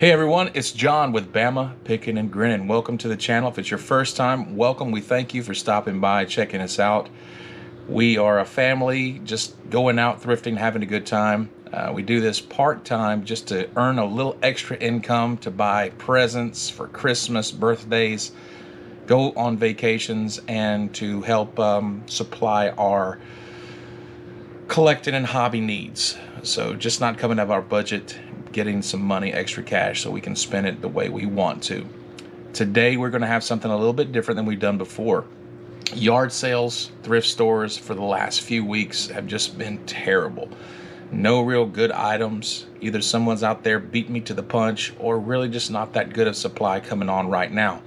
Hey everyone, it's John with BAMApickin and Grinning. Welcome to the channel. If it's your first time, welcome. We thank you for stopping by, checking us out. We are a family just going out thrifting, having a good time. We do this part-time just to earn a little extra income to buy presents for Christmas, birthdays, go on vacations, and to help supply our collecting and hobby needs. So just not coming out of our budget, getting some money, extra cash, so we can spend it the way we want to. Today we're going to have something a little bit different than we've done before. Yard sales, thrift stores for the last few weeks have just been terrible. No real good items. Either someone's out there beating me to the punch, or really just not that good of supply coming on right now.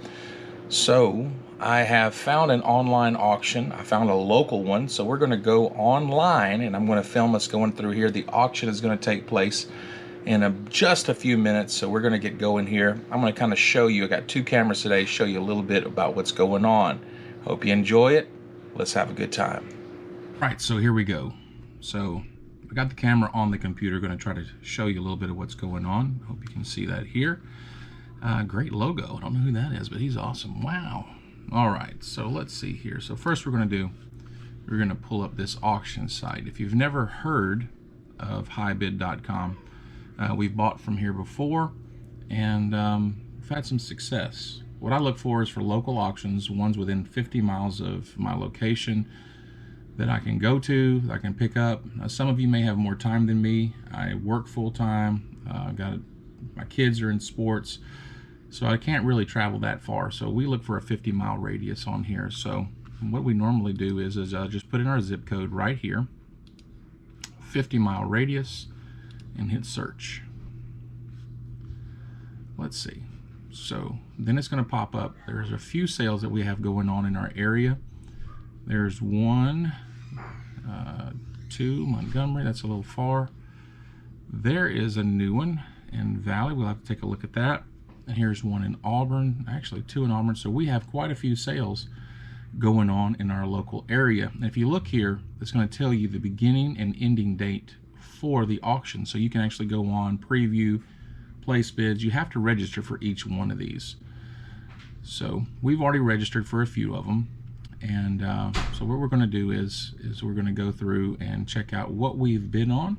So I have found an online auction. I found a local one, so we're going to go online and I'm going to film us going through here. The auction is going to take place in just a few minutes, so we're going to get going here. I'm going to kind of show you, I got two cameras today, show you a little bit about what's going on. Hope you enjoy it. Let's have a good time. Right, so here we go. So I got the camera on the computer, going to try to show you a little bit of what's going on. Hope you can see that here. Great logo. I don't know who that is, but he's awesome. Wow. All right, so let's see here. So first we're going to pull up this auction site. If you've never heard of highbid.com, we've bought from here before, and we've had some success. What I look for is for local auctions, ones within 50 miles of my location that I can go to, that I can pick up. Now, some of you may have more time than me. I work full-time. My kids are in sports, so I can't really travel that far. So we look for a 50-mile radius on here. So what we normally do is just put in our zip code right here, 50-mile radius, and hit search. Let's see. So then it's going to pop up. There's a few sales that we have going on in our area. There's one, two, Montgomery, that's a little far. There is a new one in Valley. We'll have to take a look at that. And here's one in Auburn, actually two in Auburn. So we have quite a few sales going on in our local area. And if you look here, it's going to tell you the beginning and ending date for the auction. So you can actually go on, preview, place bids. You have to register for each one of these. So we've already registered for a few of them. And so what we're going to do is we're going to go through and check out what we've bid on.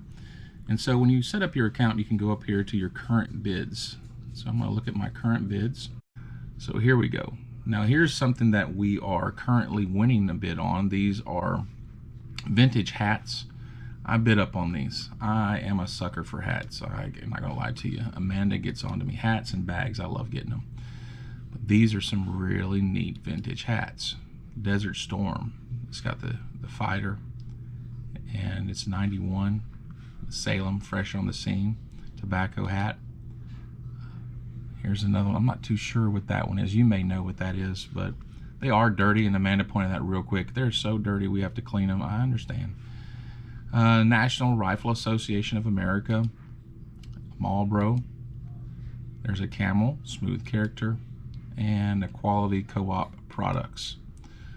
And so when you set up your account, you can go up here to your current bids. So I'm going to look at my current bids. So here we go. Now here's something that we are currently winning a bid on. These are vintage hats. I bid up on these. I am a sucker for hats. I'm not going to lie to you. Amanda gets onto me. Hats and bags, I love getting them. But these are some really neat vintage hats. Desert Storm. It's got the fighter, and it's 91. Salem, fresh on the scene. Tobacco hat. Here's another one. I'm not too sure what that one is. You may know what that is, but they are dirty, and Amanda pointed that real quick. They're so dirty we have to clean them. I understand. National Rifle Association of America, Marlboro. There's a Camel, Smooth Character, and a Quality Co-op Products.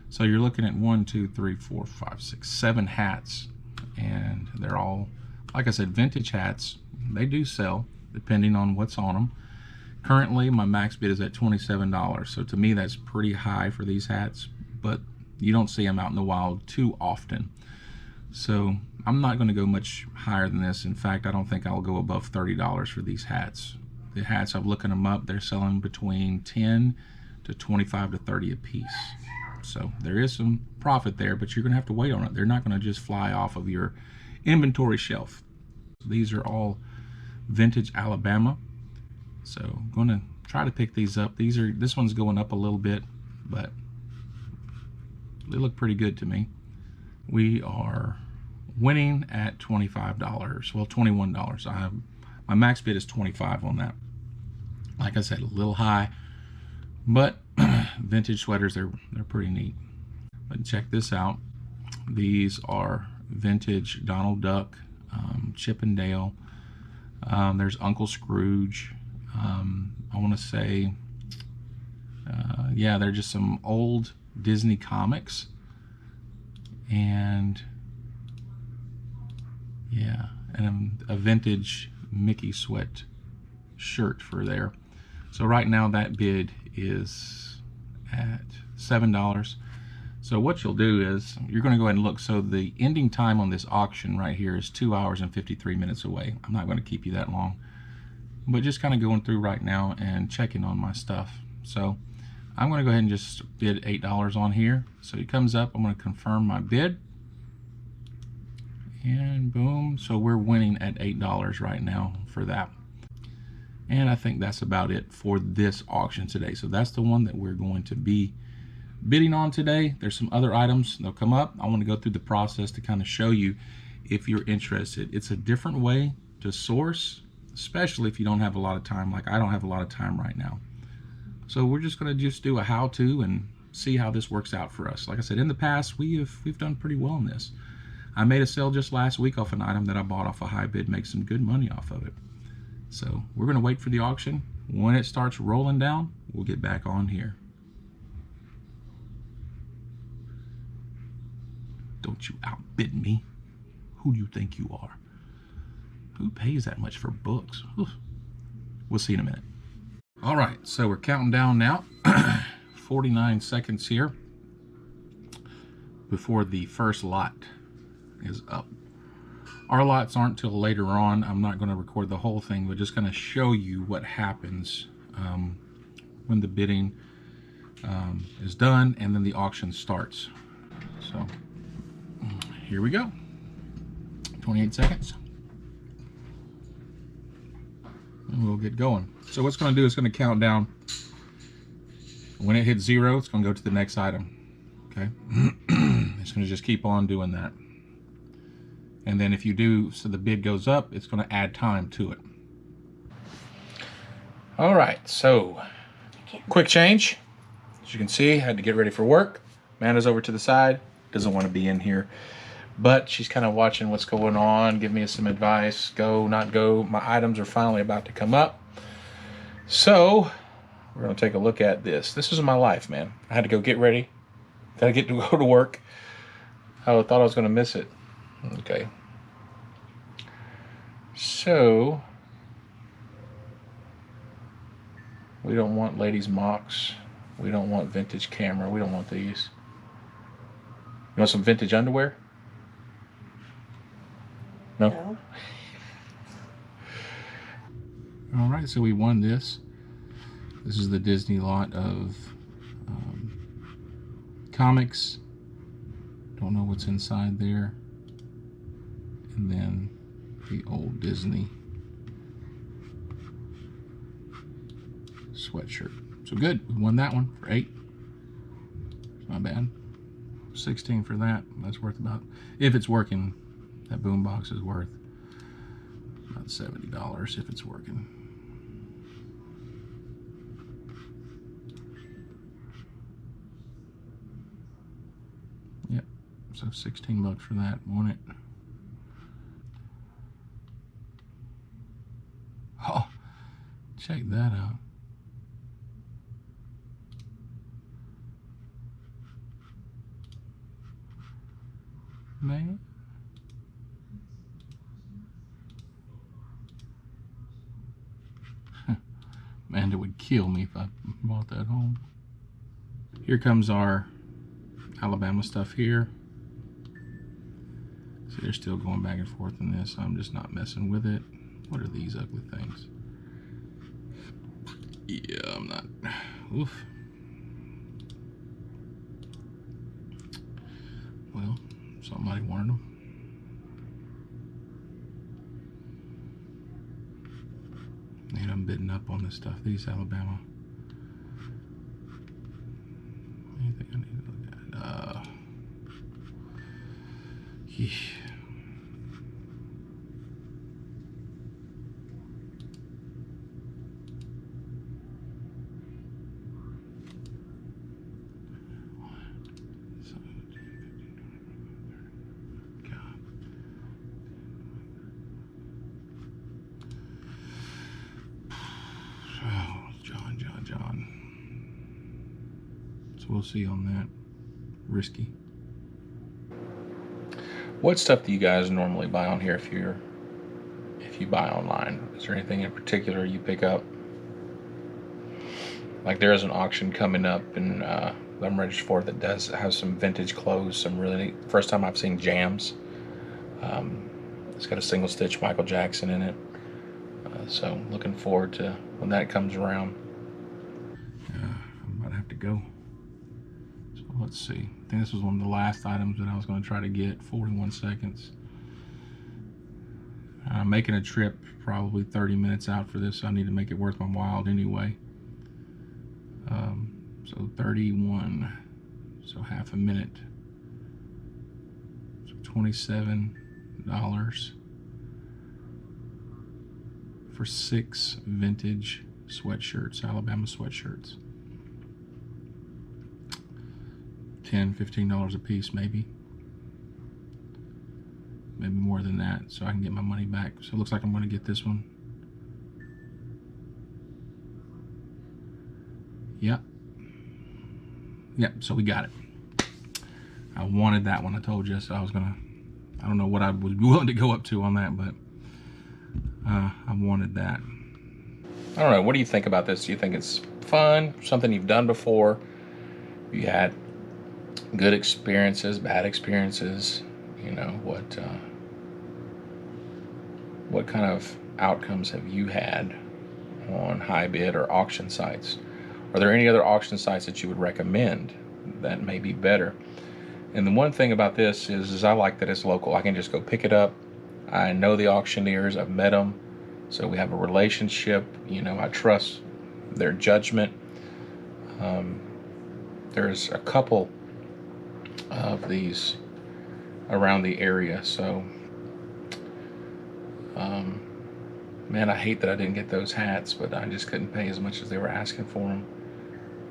So you're looking at 1, 2, 3, 4, 5, 6, 7 hats, and they're all, like I said, vintage hats. They do sell depending on what's on them. Currently, my max bid is at $27, so to me that's pretty high for these hats, but you don't see them out in the wild too often. So I'm not going to go much higher than this. In fact, I don't think I'll go above $30 for these hats. The hats, I'm looking them up, they're selling between 10 to 25 to 30 a piece. So there is some profit there, but you're going to have to wait on it. They're not going to just fly off of your inventory shelf. These are all vintage Alabama. So I'm going to try to pick these up. This one's going up a little bit, but they look pretty good to me. We are winning at $25. Well, $21. My max bid is $25 on that. Like I said, a little high, but vintage sweaters, they're pretty neat. But check this out. These are vintage Donald Duck, Chip and Dale. There's Uncle Scrooge. I want to say, yeah, they're just some old Disney comics. And yeah, and a vintage Mickey sweatshirt. shirt for there. So right now that bid is at $7. So what you'll do is you're going to go ahead and look. So the ending time on this auction right here is 2 hours and 53 minutes away. I'm not going to keep you that long, but just kind of going through right now and checking on my stuff. So I'm going to go ahead and just bid $8 on here. So it comes up, I'm going to confirm my bid, and boom. So we're winning at $8 right now for that. And I think that's about it for this auction today. So that's the one that we're going to be bidding on today. There's some other items that'll come up. I want to go through the process to kind of show you if you're interested. It's a different way to source, especially if you don't have a lot of time. Like I don't have a lot of time right now. So we're just going to just do a how-to and see how this works out for us. Like I said, in the past, we've done pretty well in this. I made a sale just last week off an item that I bought off a high bid, make some good money off of it. So we're going to wait for the auction. When it starts rolling down, we'll get back on here. Don't you outbid me. Who do you think you are? Who pays that much for books? Oof. We'll see in a minute. All right, so we're counting down now. 49 seconds here before the first lot is up. Our lots aren't till later on. I'm not going to record the whole thing, but just going to show you what happens when the bidding is done and then the auction starts. So here we go. 28 seconds. And we'll get going. So what's going to do is going to count down. When it hits 0, it's going to go to the next item. Okay. It's going to just keep on doing that. And then if you do, so the bid goes up, it's going to add time to it. All right, so quick change. As you can see, I had to get ready for work. Amanda's over to the side, doesn't want to be in here, but she's kind of watching what's going on, giving me some advice, go, not go. My items are finally about to come up. So we're going to take a look at this. This is my life, man. I had to go get ready. Got to get to go to work. I thought I was going to miss it. Okay. So we don't want ladies' mocks. We don't want vintage camera. We don't want these. You want some vintage underwear? No? No. All right, so we won this. This is the Disney lot of comics. Don't know what's inside there. And then the old Disney sweatshirt. So good, we won that one for 8. Not bad. 16 for that. That's worth about, if it's working, that boombox is worth about $70 if it's working. Yep, so 16 bucks for that, won it? Oh, check that out. Man. Amanda would kill me if I bought that home. Here comes our Alabama stuff here. See, they're still going back and forth in this. I'm just not messing with it. What are these ugly things? Yeah, I'm not. Oof. Well, somebody wanted them. And I'm bidding up on this stuff. These Alabama. Anything I need to look at? Yeah. John. So we'll see on that. Risky. What stuff do you guys normally buy on here if you're if you buy online? Is there anything in particular you pick up? Like there is an auction coming up, and I'm registered for it, that does have some vintage clothes, some really neat. First time I've seen jams. It's got a single stitch Michael Jackson in it. So looking forward to when that comes around. I'm about to have to go. So let's see. I think this was one of the last items that I was going to try to get. 41 seconds. I'm making a trip probably 30 minutes out for this, so I need to make it worth my while anyway. So 31, so half a minute. So $27 for 6 vintage sweatshirts, Alabama sweatshirts. $10, $15 a piece, maybe more than that, so I can get my money back. So it looks like I'm going to get this one. Yep, so we got it. I wanted that one. I told you, so I don't know what I would be willing to go up to on that, but I wanted that. I don't know, what do you think about this? Do you think it's fun, something you've done before? You had good experiences, bad experiences? You know, what kind of outcomes have you had on high bid or auction sites? Are there any other auction sites that you would recommend that may be better? And the one thing about this is I like that it's local. I can just go pick it up. I know the auctioneers, I've met them, so we have a relationship. You know, I trust their judgment. There's a couple of these around the area, so man, I hate that I didn't get those hats, but I just couldn't pay as much as they were asking for them.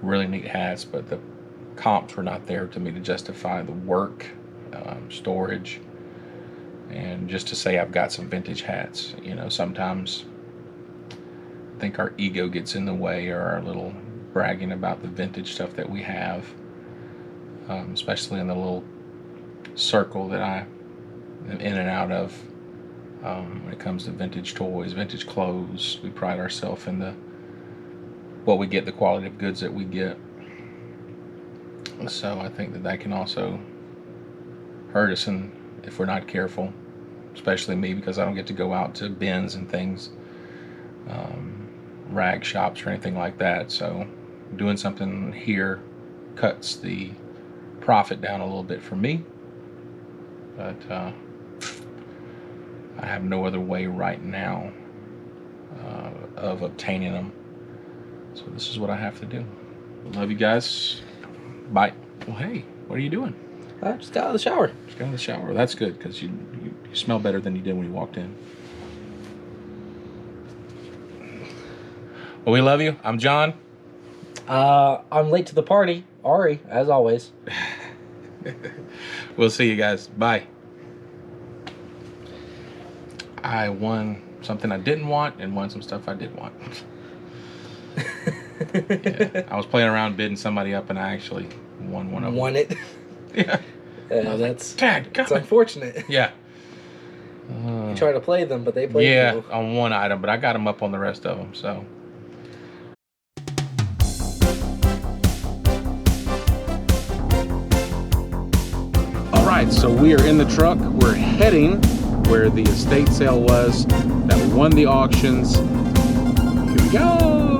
Really neat hats, but the comps were not there to me to justify the work, storage, and just to say I've got some vintage hats. You know, sometimes I think our ego gets in the way, or our little bragging about the vintage stuff that we have, especially in the little circle that I am in and out of. When it comes to vintage toys, vintage clothes, we pride ourselves in what we get, the quality of goods that we get. So I think that can also hurt us, and if we're not careful, especially me, because I don't get to go out to bins and things, rag shops or anything like that. So doing something here cuts the profit down a little bit for me, but I have no other way right now of obtaining them. So this is what I have to do. Love you guys. Bye. Well, hey, what are you doing? I just got out of the shower. Just got out of the shower. That's good, because you smell better than you did when you walked in. Well, we love you. I'm John. I'm late to the party. Ari, as always. We'll see you guys. Bye. I won something I didn't want and won some stuff I did want. Yeah, I was playing around bidding somebody up, and I actually won one of them. Won it? Yeah. That's it's unfortunate. Yeah. You try to play them, but they play you. Yeah, on one item, but I got them up on the rest of them, so. All right, so we are in the truck. We're heading where the estate sale was that won the auctions. Here we go.